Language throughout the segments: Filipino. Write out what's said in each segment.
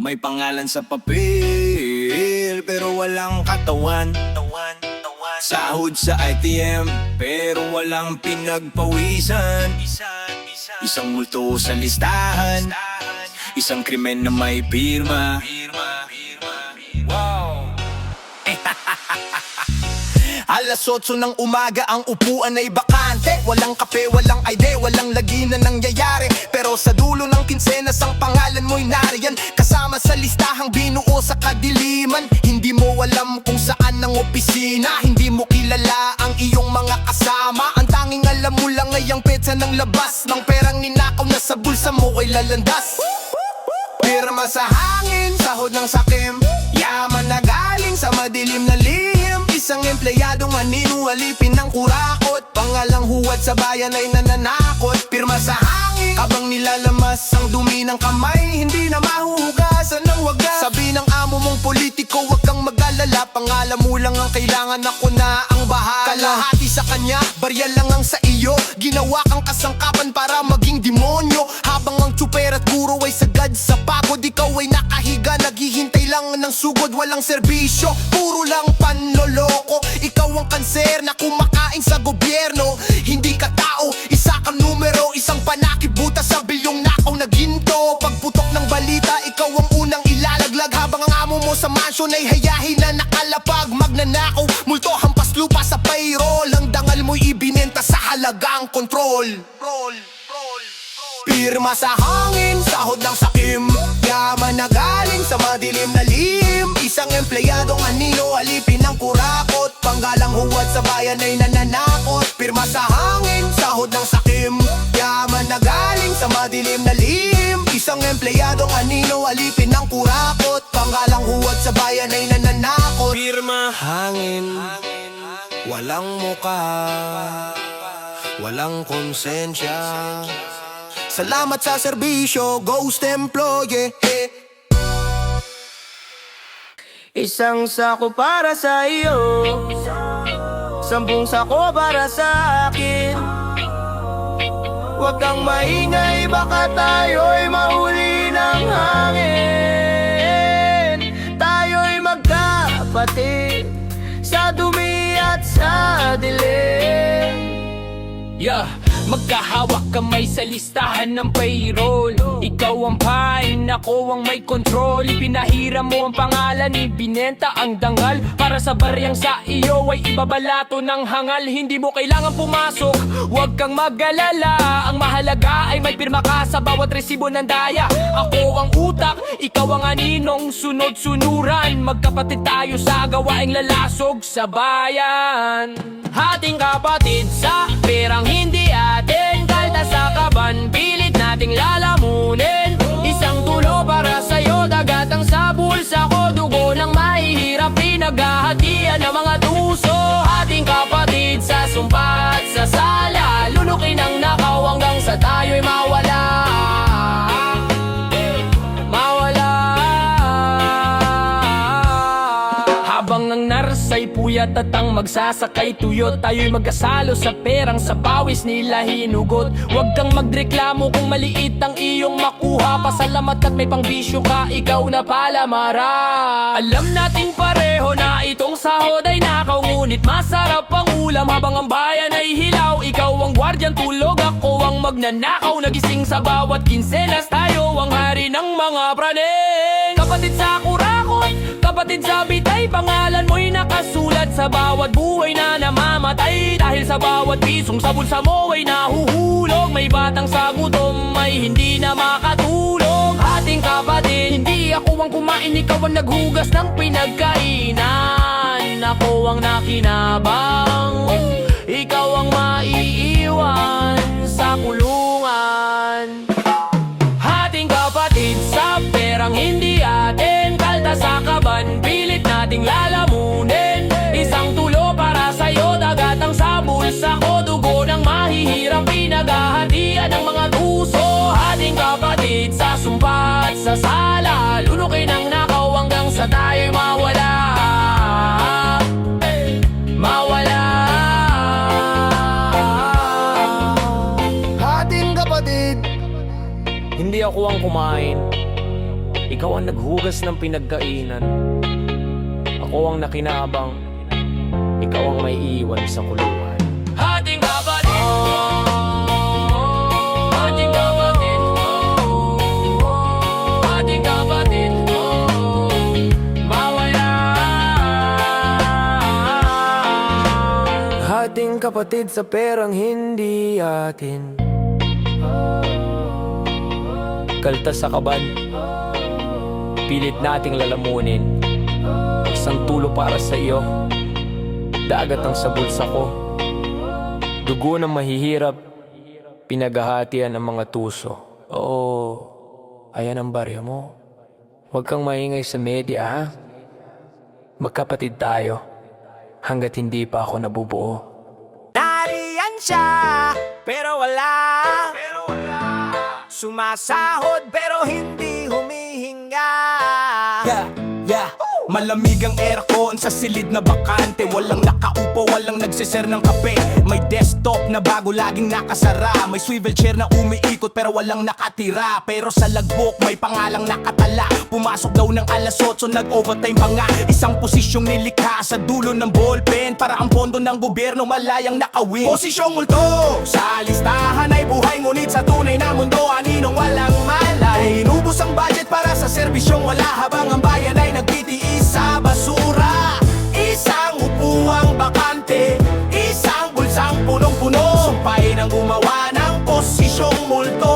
May pangalan sa papel pero walang katawan. Sahod sa ITM pero walang pinagpawisan. Isang multo sa listahan, isang krimen na may pirma. Wow. Alas 8 ng umaga ang upuan ay bakante. Walang kape, walang ID, walang lagi na nangyayari. Pero sa dulo ng kinsenas ang pangalan mo'y nariyan, kasama sa listahang binuo sa kadiliman. Hindi mo alam kung saan ang opisina, hindi mo kilala ang iyong mga kasama. Ang tanging alam mo lang ay ang petsa ng labas ng perang ninakaw na sa bulsa mo ay lalandas. Pirma sa hangin, sahod ng sakim, yaman na galing sa madilim na lihim. Isang empleyadong anino, alipin ng kurakot, pangalang huwad sa bayan ay nananakot. Pirma sa hangin, kabang nilalamas ang dumi ng kamay, hindi na mahuhugasan ng wagas. Sabi ng amo mong politiko, wag kang mag-alala, pangalan mo lang ang kailangan, ako na ang bahala. Kalahati sa kanya, barya lang ang sa iyo, ginawa kang kasangkapan para maging demonyo. Habang ang tsuper at guro ay sagad sa pagod, ikaw ay nakahiga, naghihintay lang ng sugod. Walang serbisyo, puro lang panloloko. Ikaw ang kanser na kumakain sa gobyerno. Hindi ka tao, isa kang numero, isang panakibuta sa bilyong nakaw na ginto. Pagputok ng balita, ikaw ang unang ilalaglag, habang ang amo mo sa mansyon ay hayahin na nakalapag. Magnanakaw, multo, hampas lupa sa payroll, ang dangal mo'y ibinenta sa halagang kontrol. Pirma sa hangin, sahod ng sakim, yaman na galing sa madilim na lihim. Isang empleyadong anino, alipin ng kurakot, panggalang huwad sa bayan ay nananakot. Pirma sa hangin, sahod ng sakim, yaman na galing sa madilim na lihim. Isang empleyadong anino, alipin ng kurakot, panggalang huwad sa bayan ay nananakot. Pirma hangin, walang muka, walang konsensya. Salamat sa serbisyo, ghost employee. Isang sako para sa iyo, 10 sako para sa akin. Huwag kang maingay, baka tayo'y mahuli ng hangin. Tayo'y magkapatid sa dumi at sa dilim. Magkahawak kamay sa listahan ng payroll. Ikaw ang pain, ako ang may control. Ipinahiram mo ang pangalan, ibinenta ang dangal, para sa baryang sa iyo ay ibabalato ng hangal. Hindi mo kailangan pumasok, huwag kang mag-alala. Ang mahalaga ay may pirma ka sa bawat resibo ng daya. Ako ang utak, ikaw ang aninong sunod-sunuran. Magkapatid tayo sa gawaing lalasog sa bayan. Hating kapatid sa perang hindi atin, kalta sa kaban, pilit nating lalamunin. Isang tulo para sa'yo, dagat ang sa bulsa ko, dugo ng mahihirap, pinaghahatian ng mga tuso. Hating kapatid sa sumpa at sa sala, lulukin ang nakaw hanggang sa tayo'y mawala. Habang ang narsay puyat at ang magsasakay tuyo, tayo'y magkasalo sa perang sa pawis nila hinugot. Huwag kang magreklamo kung maliit ang iyong makuha, pasalamat at may pangbisyo ka, ikaw na palamara. Alam nating pareho na itong sahod ay nakaw, ngunit masarap ang ulam habang ang bayan ay hilaw. Ikaw ang gwardiyan tulog, ako ang magnanakaw, nagising sa bawat kinsenas, tayo ang hari ng mga praning. Kapatid sa kurakot, kapatid sa bitay, pangalan mo'y nakasulat sa bawat buhay na namamatay. Dahil sa bawat pisong sa bulsa mo ay nahuhulog, may batang sa gutom ay hindi na makatulog. Ating kapatid, hindi ako ang kumain, ikaw ang naghugas ng pinagkainan. Ako ang nakinabang, ikaw ang maiiwan sa kulungan. Hating kapatid sa perang hindi atin, kalta sa kaban, pilit nating lalamunin. Isang tulo para sa'yo, dagat ang sa bulsa ko, dugo ng mahihirap, pinaghahatian ng mga tuso. Hating kapatid sa sumpa at sa sala, lulukin ang nakaw hanggang sa tayo'y mawala. Hating kapatid, hindi ako ang kumain, Ikaw ang naghugas ng pinagkainan, ako ang nakinabang, ikaw ang may iwan sa kulungan. Ating kapatid, ating kapatid, ating kapatid, mamaya. Ating kapatid sa perang hindi atin, Kaltas sa kaban, pilit nating lalamunin. Isang tulo para sa iyo, dagat ang sa bulsa ko. Dugo ng mahihirap, pinaghahatian ng mga tuso. Oo, ayan ang barya mo. Huwag kang maingay sa media, ha? Magkapatid tayo, hanggat hindi pa ako nabubuo. nariyan siya, pero wala. Sumasahod pero hindi humihinga. Yeah. Malamig ang aircon sa silid na bakante. Walang nakaupo, walang nagsiser ng kape. May desktop na bago laging nakasara. May swivel chair na umiikot pero walang nakatira. Pero sa logbook may pangalang nakatala. Pumasok daw ng alas 8, nag-overtime pa nga. Isang posisyong nilikha sa dulo ng ballpen, para ang pondo ng gobyerno malayang nakawin. Posisyong multo sa listahan ay buhay, ngunit sa tunay na mundo aninong walang malay. Inubos ang budget para sa serbisyong wala, habang ang bayan ay nagtitiis sa basura. Isang upuang bakante, isang bulsang punong-puno. Sumpay ng gumawa ng posisyong multo.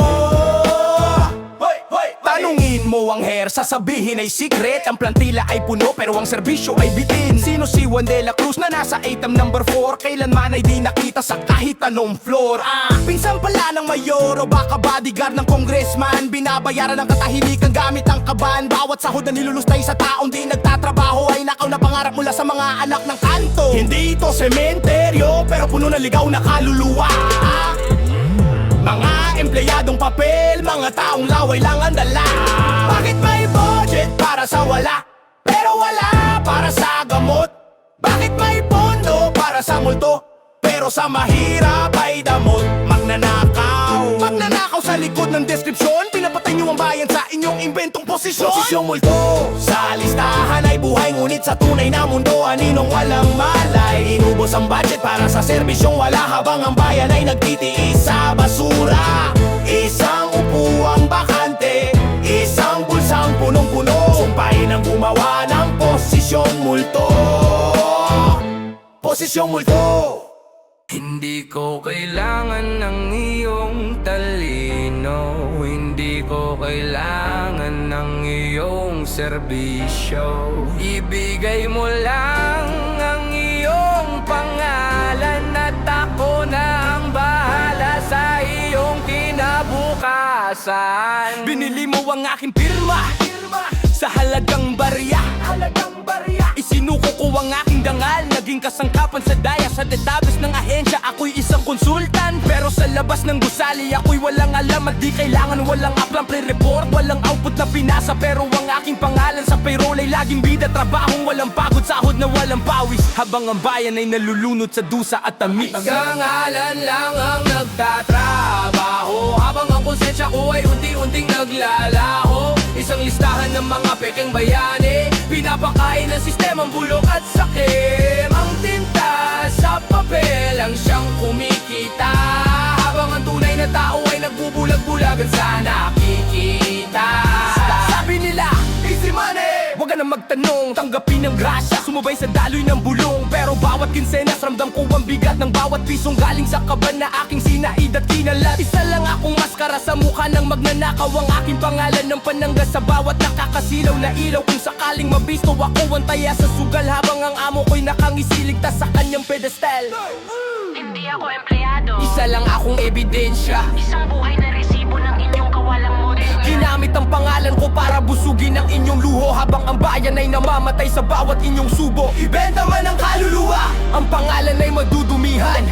Tanungin mo ang hair, sasabihin ay secret. Ang plantila ay puno pero ang serbisyo ay bitin. Sino si Juan de la Cruz na nasa item number 4? Kailanman ay di nakita sa kahit anong floor. Pinsan pala ng mayor o baka bodyguard ng congressman. Binabayaran ng katahimikan gamit ang kaban. Bawat sahod na nilulustay sa taong di nagtatrabaho ay nakaw na pangarap mula sa mga anak ng kanto. Hindi ito sementeryo pero puno na ligaw na kaluluwa. Mga empleyadong papel, mga taong laway lang ang dala. Bakit may budget para sa wala, pero wala para sa gamot? Bakit may pondo para sa multo, pero sa mahirap ay damot? Magnanakaw sa likod ng deskripsyon. Pinapatay niyo ang bayan sa inyong inventong posisyon. Posisyong multo sa listahan ay buhay, ngunit sa tunay na mundo aninong walang malay. Inubos ang budget para sa serbisyong wala, habang ang bayan ay nagtitiis sa basura. Isang upuang bakante, isang bulsang punong-puno. Sumpain ang gumawa ng posisyong multo. Posisyong multo. Hindi ko kailangan ng iyong talino, hindi ko kailangan ng iyong serbisyo. Ibigay mo lang ang iyong pangalan at ako na ang bahala sa iyong kinabukasan. Binili mo ang aking pirma sa halagang barya. Isinuko ko ang aking dangal, naging kasangkapan sa daya. Sa database ng ahensya, ako'y isang konsultan. Pero sa labas ng gusali, ako'y walang alam at di kailangan. Walang aplang pre-report, walang output na pinasa. Pero ang aking pangalan sa payroll ay laging bida. Trabahong walang pagod, sahod na walang pawis, habang ang bayan ay nalulunod sa dusa at tamis. Karangalan lang ang nagtatrabaho, habang ang konsensya ko ay unti-unting naglalaho. Isang listahan ng mga pekeng bayani, pinapakain ng sistemang bulok at sakim. Ang tinta sa papel ang siyang kumikita, habang ang tunay na tao ay nagbubulag-bulagan sa nakikita. Sabi nila, easy money, wag ka na magtanong, tanggapin ang grasya, sumabay sa daloy ng bulong. Pero bawat kinsenas, ramdam ko ang bigat ng bawat pisong galing sa kaban na aking sinaid at kinalat. Isa lang akong maskara sa mukha ng magnanakaw, ang aking pangalan ng panangga sa bawat nakakasilaw na ilaw. Kung sakaling mabisto ako ang taya sa sugal, habang ang amo ko'y nakangisiligtas sa kanyang pedestal. Hindi ako empleyado. Isa lang akong ebidensya, Isang buhay na resibo ng inyong kawalang model. ginamit ang pangalan ko para busugin ang inyong luho, habang ang bayan ay namamatay sa bawat inyong subo. Ibenta man ang kaluluwa, ang pangalan ay madudumihan.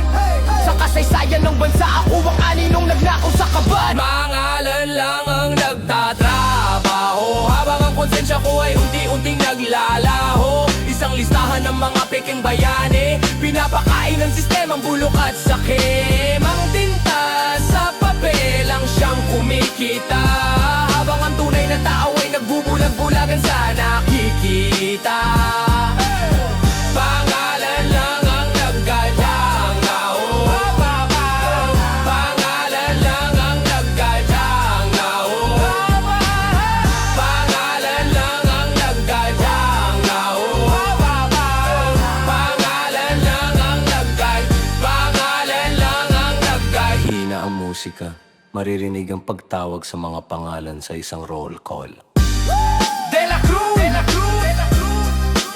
Sa kasaysayan ng bansa, ako ang aninong nagnakaw sa kaban. Pangalan lang ang nagtatrabaho, habang ang konsensya ko ay unti-unting naglalaho. Isang listahan ng mga pekeng bayani, pinapakain ng sistemang bulok at sakim. Ang tinta sa papel ang siyang kumikita, habang ang tunay na tao ay nagbubulag-bulagan sa nakikita. Pangalan lang ang naggadyang Pangalan lang ang naggadyang Pangalan lang ang naggadyang Pangalan lang ang Pangalan lang ang Hina ang musika, maririnig ang pagtawag sa mga pangalan sa isang roll call. De la Cruz, De la Cruz, De la Cruz,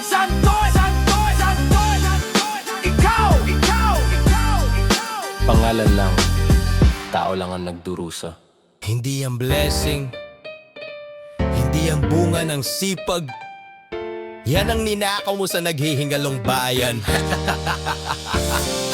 Santos, Santos, Santos, ikaw, ikaw, ikaw, ikaw. Pangalan lang, tao lang ang nagdurusa. Hindi ang blessing, hindi ang bunga ng sipag. Yan ang ninakaw mo sa naghihingalong bayan.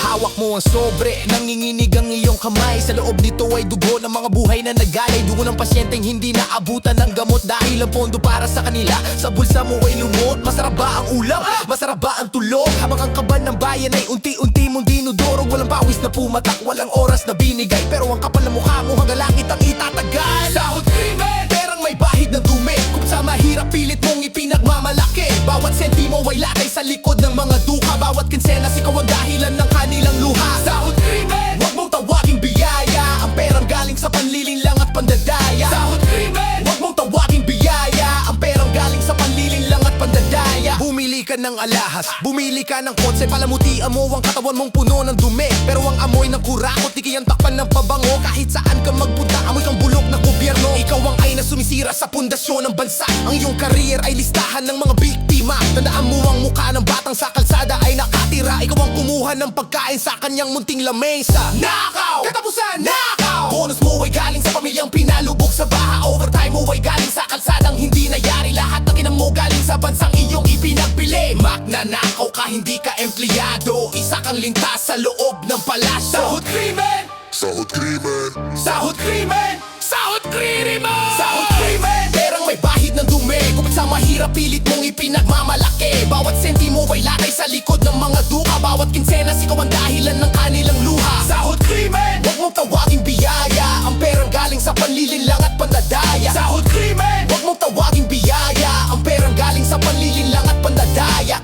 Hawak mo ang sobre, nanginginig ang iyong kamay. Sa loob nito ay dugo ng mga buhay na nagalay. Dugo ng pasyenteng hindi naabutan ng gamot dahil ang pondo para sa kanila sa bulsa mo ay lumot. Masarap ba ang ulam? Masarap ba ang tulog? Habang ang kaban ng bayan ay unti-unti mong dinudurog. Walang pawis na pumatak, walang oras na binigay, pero ang kapal ng mukha mo hanggang langit ang itatagal. Sahod krimen, perang may bahid na dumi. Kung sa mahirap pilit mong ipinagmamalaki. Bawat sentimo ay lakay sa likod ng mga duka. Bawat kinsenas ikaw ang dahilan ng kanilang luha. Sahod krimen, huwag mong tawaging biyaya. Ang perang galing sa panlilinlang at pandadaya. Sahod krimen, huwag mong tawaging biyaya. Ang perang galing sa panlilinlang at pandadaya. Bumili ka ng alahas, bumili ka ng kotse. Palamutian mo ang katawan mong puno ng dumi, pero ang amoy ng kurakot di kayang takpan ng pabango. Kahit saan ka magpunta, amoy kang bulok ng gobyerno. Ikaw ang ay na sumisira sa pundasyon ng bansa. Ang iyong career ay listahan ng mga biktima. Tandaan mo ang mukha ng batang sa kalsada ay nakatira. Ikaw ang kumuha ng pagkain sa kanyang munting lamesa. Nakaw! Katapusan! Nakaw! Bonus mo ay galing sa pamilyang pinalubog sa baha. Overtime mo ay galing sa kalsadang hindi nayari. Lahat ng kinang mo galing sa bansang iyong ipinagpili. Magnanakaw ka, hindi ka empleyado. Isa kang lintas sa loob ng palasyo. Sahod krimen! Sahod krimen, Sahod krimen! Sahod krimen! Sahod krimen! Perang may bahid ng dumi. Kupit sa mahirap, pilit mong ipinagmamalaki. Bawat sentimo ay lakay sa likod ng mga duka. Bawat kinsenas ikaw ang dahilan ng kanilang luha. Sahod krimen! Huwag mong tawaging biyaya. Ang perang galing sa panlilinlang at pandadaya. Sahod krimen! Huwag mong tawaging biyaya. Ang perang galing sa panlilinlang at pandadaya.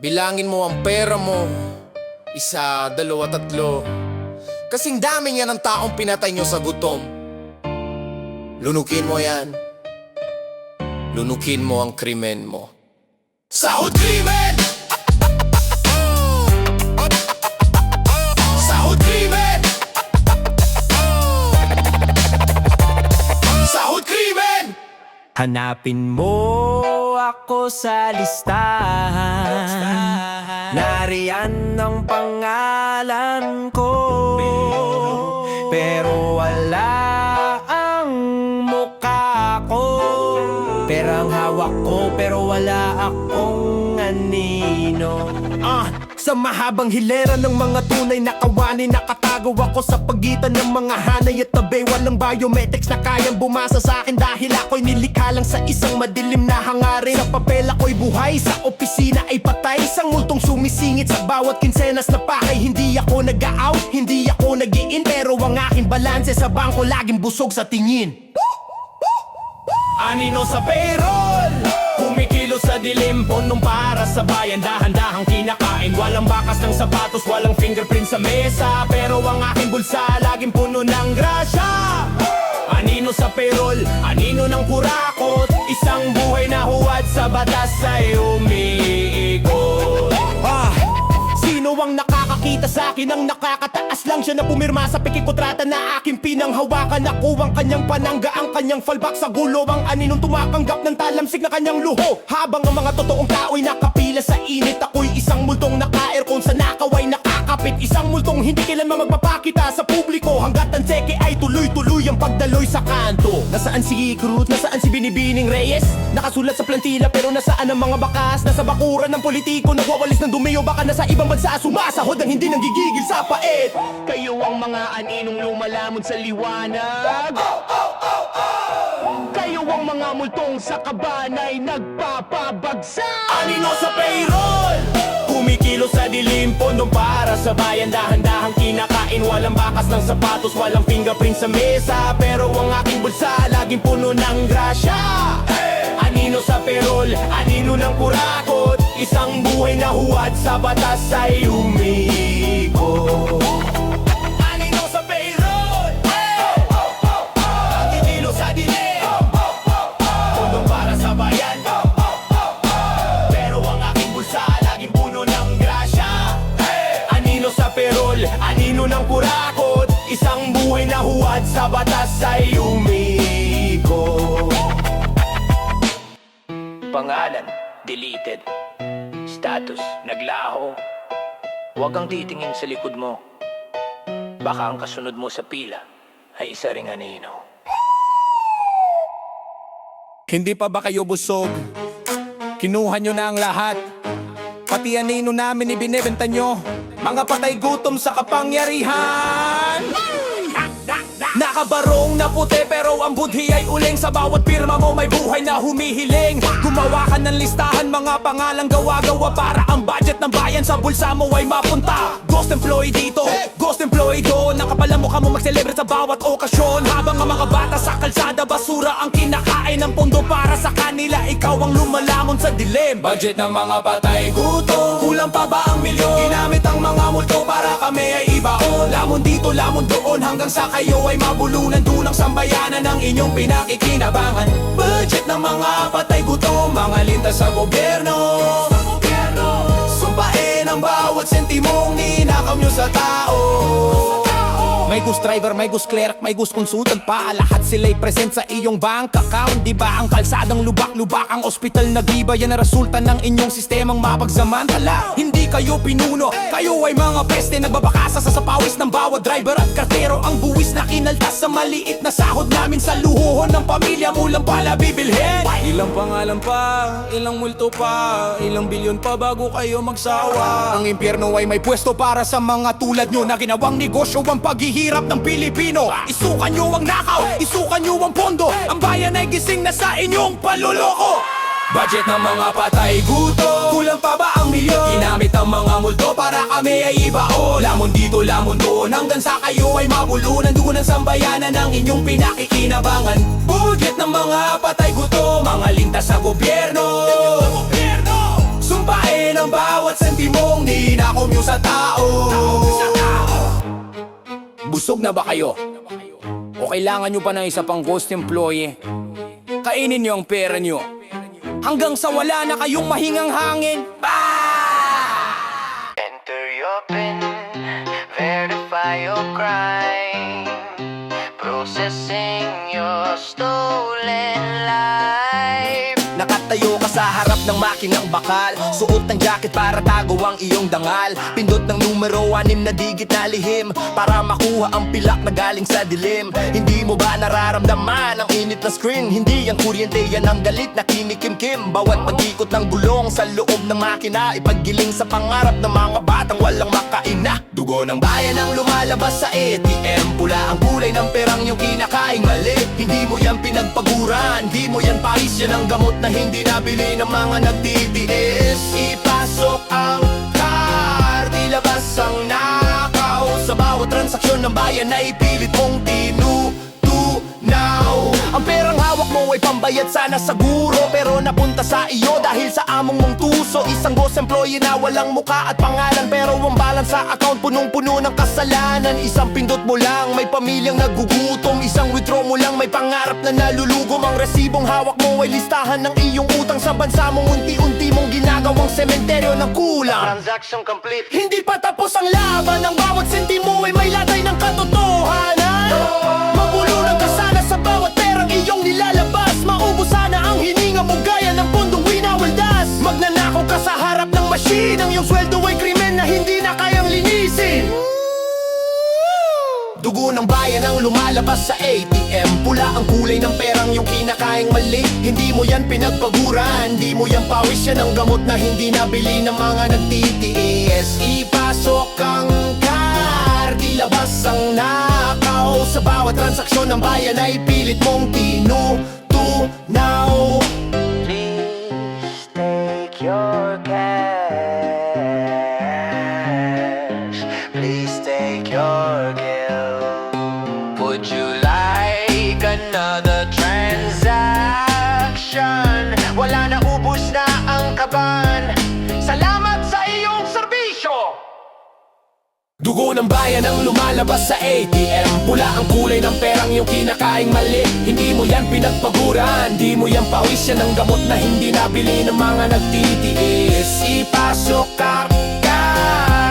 Bilangin mo ang pera mo. Isa, dalawa, tatlo. Kasing dami nga ng taong pinatay nyo sa gutom. Lunukin mo yan. Lunukin mo ang krimen mo. Sahod krimen! Sahod krimen! Sahod krimen! Hanapin mo ako sa listahan. Nariyan ang pangalan ko, pero wala ang mukha ko. Perang hawak ko, pero wala akong anino. Sa mahabang hilera ng mga tunay na kawani, nakatago ako sa pagitan ng mga hanay at tabi. Walang biometrics na kayang bumasa sa akin, dahil ako'y nilikha lang sa isang madilim na hangarin. Sa papel ako'y buhay, sa opisina ay patay. Isang multong sumisingit sa bawat kinsenas na pakay. Hindi ako nag-out, hindi ako nag-i-in, pero ang aking balanse sa bangko laging busog sa tingin. Anino sa payroll, kumikilos sa dilim, pondong para sa bayan, dahan-dahang kinakain. Walang bakas ng sapatos, walang fingerprint sa mesa, pero ang aking bulsa laging puno ng grasya. Anino sa payroll, anino ng kurakot, isang buhay na huwad sa batas ay umiikot. Sino ang nakakakita sa akin? Ang nakakataas lang siya na pumirma sa pikikontrata na aking pinanghawakan. Ako ang kanyang panangga, ang kanyang fallback sa gulo. Ang aninong tumakanggap ng talamsik na kanyang luho. Habang ang mga totoong tao'y nakapila sa init, ako'y isang multong naka-aircon sa nakaway nakakapit. Isang multong hindi kailanman magpapakita sa publiko, hanggat ang seke ay tuloy-tuloy ang pagdaloy sa kanto. Nasaan si Cruz? Nasaan si Binibining Reyes? Nakasulat sa plantila pero nasaan ang mga bakas? Nasa bakuran ng politiko, nagwawalis ng dumi, o baka nasa ibang bansa sumasahod ang hindi nanggigigil sa pait. Kayo ang mga aninong lumalamon sa liwanag. Sa'yo ang mga multong sa kaban ay nagpapabagsak. Anino sa payroll, kumikilos sa dilim, pondong para sa bayan. Dahan-dahang kinakain, walang bakas ng sapatos, walang fingerprint sa mesa. Pero ang aking bulsa, laging puno ng grasya. Anino sa payroll, anino ng kurakot, isang buhay na huwad sa batas ay umiikot. Anino sa payroll, kikilos sa dilim, pondong para sa bayan. Pero ang aking bulsa, laging puno ng grasya. Anino sa payroll, anino ng kurakot, isang buhay na huwad sa batas ay umiikot. Pangalan, deleted. Status, naglaho. Huwag kang titingin sa likod mo. Baka ang kasunod mo sa pila ay isa ring anino. Hindi pa ba kayo busog? Kinuha nyo na ang lahat. Pati anino namin ibinebenta nyo. Mga patay gutom sa kapangyarihan. Nakabarong na puti pero ang budhi ay uling. Sa bawat pirma mo may buhay na humihiling. Gumawa ka ng listahan, mga pangalang gawa-gawa para ang budget ng bayan sa bulsa mo ay mapunta. Ghost employee dito, ghost employee doon. Nakapala mukha mo mag-celebrate sa bawat okasyon. Habang ang mga bata sa kalsada, basura ang kinakain ng pondo para sa kanila. Ikaw ang lumalamon sa dilim. Budget ng mga patay gutom, kulang pa ba ang milyon? Ginamit ang mga multo para kami ay ibaon. Lamon dito, lamon doon, hanggang sa kayo ay mabulunan. Dulang sambayanan ng inyong pinakikinabangan. Budget ng mga patay gutom, mga lintas sa gobyerno. Sumpain ang bawat sentimong ninakaw nyo sa tao. May ghost driver, may ghost clerk, may ghost consultant pa. Lahat sila'y present sa iyong bank account. Diba ang kalsadang lubak-lubak, ang ospital nag-iba. Yan ang resulta ng inyong sistemang mapagsamantala. Hindi kayo pinuno, kayo ay mga peste. Nagbabakasa sa pawis ng bawat driver at kartero. Ang buwis na kinaltas sa maliit na sahod namin. Sa luhuhon ng pamilya mo lang pala bibilhin. Ilang pangalan pa, ilang multo pa, ilang bilyon pa bago kayo magsawa. Ang impyerno ay may pwesto para sa mga tulad nyo na ginawang negosyo ang paghihirap ng Pilipino. Isukan nyo ang nakaw, isukan nyo ang pondo. Ang bayan ay gising na sa inyong panluloko. Budget ng mga patay gutom, kulang pa ba ang milyon? Ginamit ang mga multo para kami ay ibaon. Lamon dito, lamon doon, hanggang sa kayo ay mabulunan. Doon ang sambayanan ng inyong pinakikinabangan. Budget ng mga patay gutom, mga lintas sa gobyerno. Sumpain ang bawat sentimong ninakaw nyo sa tao. Busog na ba kayo? O kailangan nyo pa ng isa pang ghost employee? Kainin nyo ang pera nyo hanggang sa wala na kayong mahingang hangin. Enter your PIN, verify your crime, processing your stolen life. Nakatayo ka sa harap ng makinang bakal. Suot ng jacket para tago ang iyong dangal. Pindot ng numero, 6 na digit na lihim para makuha ang pilak na galing sa dilim. Hindi mo ba nararamdaman ang init na screen? Hindi ang kuryente, yan ang galit na kinikimkim. Bawat pag-ikot ng gulong sa loob ng makina, ipaggiling sa pangarap ng mga batang walang makaina. Dugo ng bayan ang lumalabas sa ATM. Pula ang kulay ng perang yung kinakaing mali. Hindi mo yan pinagpaguran, hindi mo yan pais. Yan ang gamot na hindi nabili ng mga nagtitiis. Ipasok ang card, ilabas ang nakaw. Sa bawat transaksyon ng bayan ay pilit mong tinutunaw. Ang perang hawak mo ay pambayad sana sa guro, pero napunta sa iyo dahil sa among mong tuso. Isang ghost employee na walang muka at pangalan, pero ang balance sa account punong-puno ng kasalanan. Isang pindot mo lang may pamilyang nagugutom, isang withdraw mo lang may pangarap na nalulugom. Ang resibong hawak mo ay listahan ng iyong utang sa bansa mong unti-unti mong ginagawang sementeryo ng kulang. Transaction complete. Hindi pa tapos ang laban, ang bawat sentimo ay may latay ng katotohanan. Mabulunan ka sana sa bawat perang iyong nilalabas. Maubos sana ang hininga mo gaya ng pondong winawaldas. Magnanakaw ka sa harap ng machine, ang iyong sweldo ay krimen na hindi na kayang linisin. Dugo ng bayan ang lumalabas sa ATM. Pula ang kulay ng perang yung kinakaing mali. Hindi mo yan pinagpaguran, hindi mo yan pawis. Yan ang gamot na hindi nabili ng mga nagtitiis. Ipasok ang card, ilabas ang nakaw. Sa bawat transaksyon ng bayan ay pilit mong tinutunaw. tutunaw. Please take your cash. Please take your guilt. Would you like another transaction? Wala na, ubus na ang kaban. Salamat sa iyong serbisyo. Dugo ng bayan ang lumalabas sa ATM. Pula ang kulay ng perang yung kinakaing mali. Hindi mo yan pinagpaguran, di mo yan pawis. Yan ang gamot na hindi nabili ng mga nagtitiis. Ipasok kar,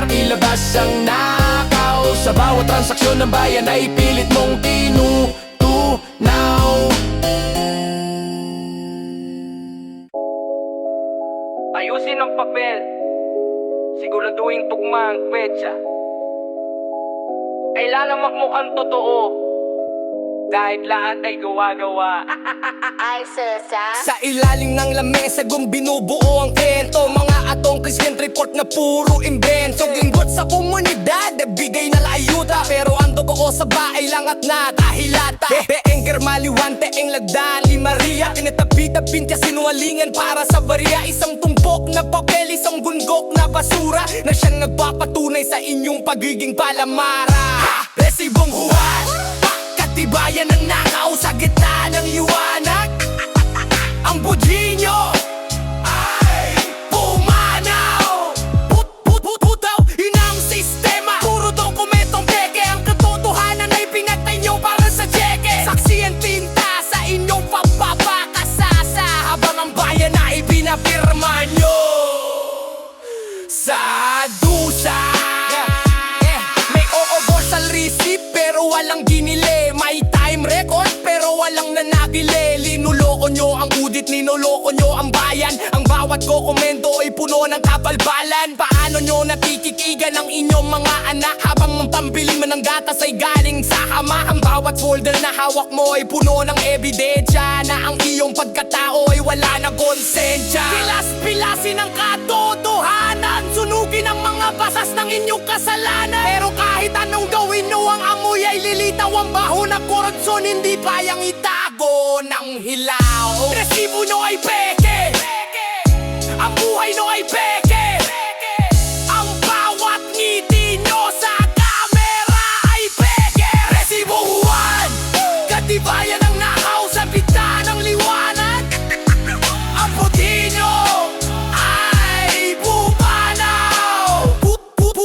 ilabas ang nakaw. Sa bawat transaksyon ng bayan ay pilit mong tinutunaw. Ayusin ang papel, siguraduhin tugma ang petsa. Kailangan magmukhang totoo, dahil lahat ay gawa-gawa. Sa ilalim ng lamesa kung binubuo ang kwento, mga atong Christian report na puro invento. Linggot sa komunidad, bigay na layuta, pero ang totoo sa bahay lang at nakahilata. Beeng germaliwan, teeng lagdan, ni Maria kinatabi-tabing sinungalingan para sa barya. Isang tumpok na papel, isang gunggok na basura, na siyang nagpapatunay sa inyong pagiging palamara. Resibong huwan, katibayan ng nakaw sa gitna ng liwanag. Ang budyi nyo ay pumanaw. Putaw, inang sistema. Puro dokumentong peke, ang katotohanan ay pinatay nyo para sa cheque. Saksi ang tinta sa inyong pagpapakasasa, habang ang bayan ay pinapirma nyo sa dusa. May oobosal receipt pero walang ginili. May time record pero walang nanagili. Linuloko nyo ang udit, ninuloko nyo ang bayan. Ang bawat dokumento ay puno ng kabalbalan. Paano nyo natikikigan ang inyong mga anak, habang ang pambili mo ng gatas ay galing sa ama. Ang bawat folder na hawak mo ay puno ng ebidensya na ang iyong pagkatao ay wala na konsensya. Pilas-pilasin ang katotohanan, sunugin ang mga basas ng inyong kasalanan. Pero kahit anong gawin nyo, ang amoy ay lilitaw. Ang baho na korupsyon hindi kayang itago ng hilaw. Resibo nyo ay peke, ang buhay nyo ay peke. Ang bawat ngiti nyo sa kamera ay peke. Resibo huwan, katibayan ng nakaw sa bita ng liwanag. Ang puti nyo ay bumanaw.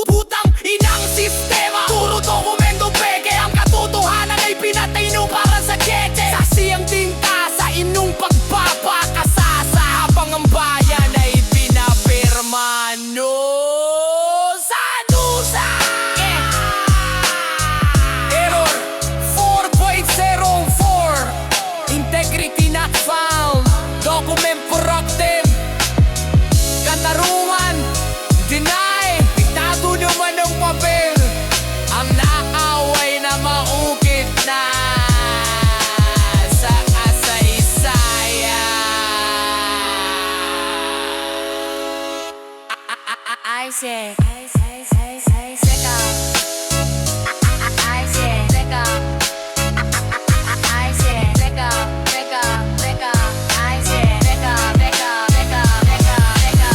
Putang inang sistema, puro dokumento peke. Ang katotohanan ay pinatay nyo para sa cheche. Saksi ang tinta sa inyong pagpapakasasa, habang ang bayan ay pinapirma nyo sa dusa. Error 4.04, integrity not found, document corrupted, katarungan deny. Itago naman ang papel, ang naaway na maukit na sa kasaysayan. I say, seka. I say, seka. I say, seka, seka, seka. I say, seka, seka, seka, seka, seka.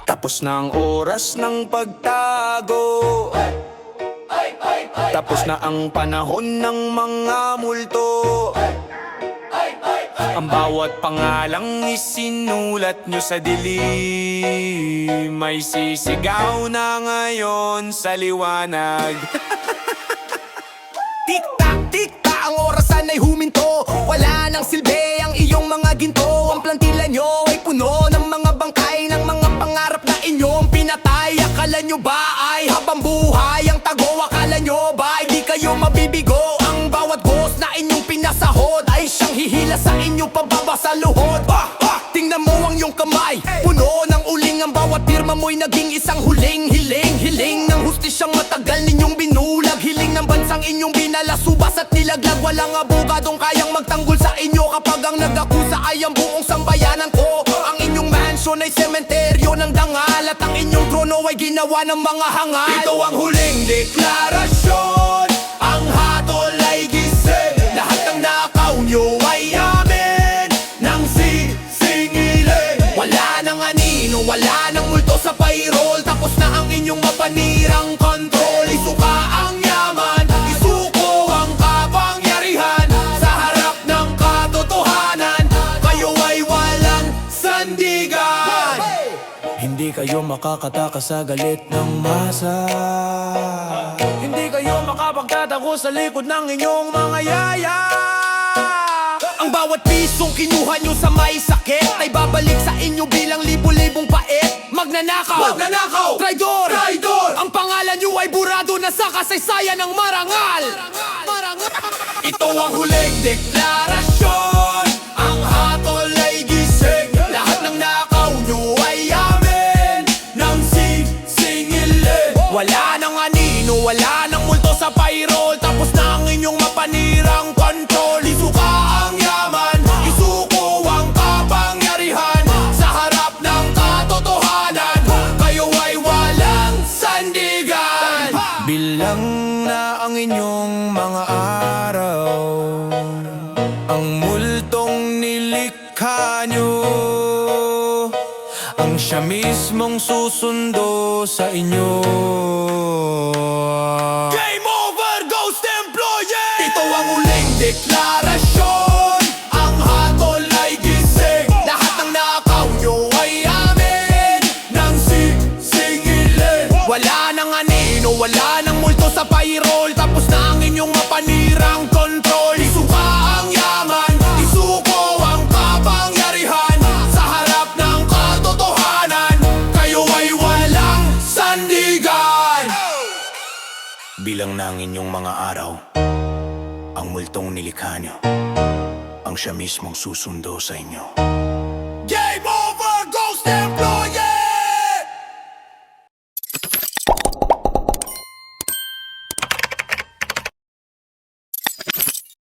Tapos na ang oras ng pagtago, tapos na ang panahon ng mga multo. Ang bawat pangalang isinulat nyo sa dilim may sisigaw na ngayon sa liwanag. Tik-tak, tik-tak, ang orasan ay huminto. Wala nang silbi ang iyong mga ginto. Ang plantila nyo ay puno ng mga bangkay, ng mga pangarap na inyong pinatay. Akala nyo ba ay habang buhay ang tago? Akala nyo ba ay di kayo mabibigo? Ang bawat ghost na inyong pinasahod ay siyang hihila sa inyong pababa sa luhod. Tingnan mo ang iyong kamay, puno ng uling. Ang bawat pirma mo'y naging isang huling hiling. Hiling ng hustisyang matagal ninyong binulag. Hiling ng bansang inyong binalasubas at nilaglag. Walang abogadong kayang magtanggol sa inyo kapag ang nag-akusa ay ang buong sambayanan ko. Ang inyong mansion ay sementeryo ng dangal, at ang inyong trono ay ginawa ng mga hangal. Ito ang huling deklarasyon, ang hatol ay gising. Lahat mapanirang kontrol. Isuka ang yaman, isuko ang kapangyarihan. Sa harap ng katotohanan, kayo ay walang sandigan. Hindi kayo makakatakas sa galit ng masa. Hindi kayo makapagtatago sa likod ng inyong mga yaya. Ang bawat pisong kinuha nyo sa may sakit ay babalik sa inyo bilang libu-libong pait. Magnanakaw, traidor, ang pangalan nyo ay burado na sa kasaysayan ng marangal. Ito ang huling deklarasyon, ang hatol ay gising. Lahat ng nakaw nyo ay amin ng sisingilin. Wala nang anino, wala nang multo sa payroll. Tapos na ang inyong mapanirang kontrol. Isuka ang yaman, isuko ang kapangyarihan. Sa harap ng katotohanan, kayo ay walang sandigan. Bilang na ang inyong mga araw, ang multong nilikha nyo, ang siya mismong susundo sa inyo. Game over, Ghost Employee! Ito ang huling deklarasyon, ang hatol ay gising. Lahat ng nakaw nyo ay amin ng sisingilin. Wala nang anino, wala nang multo sa payroll. Tapos na ang inyong mapanirang kontrol. Isuka ang yaman, isuko ang kapangyarihan. Sa harap ng katotohanan, kayo ay walang sandigan. Bilang na ang inyong mga araw, ang multong nilikha nyo, ang siya mismong susundo sa inyo.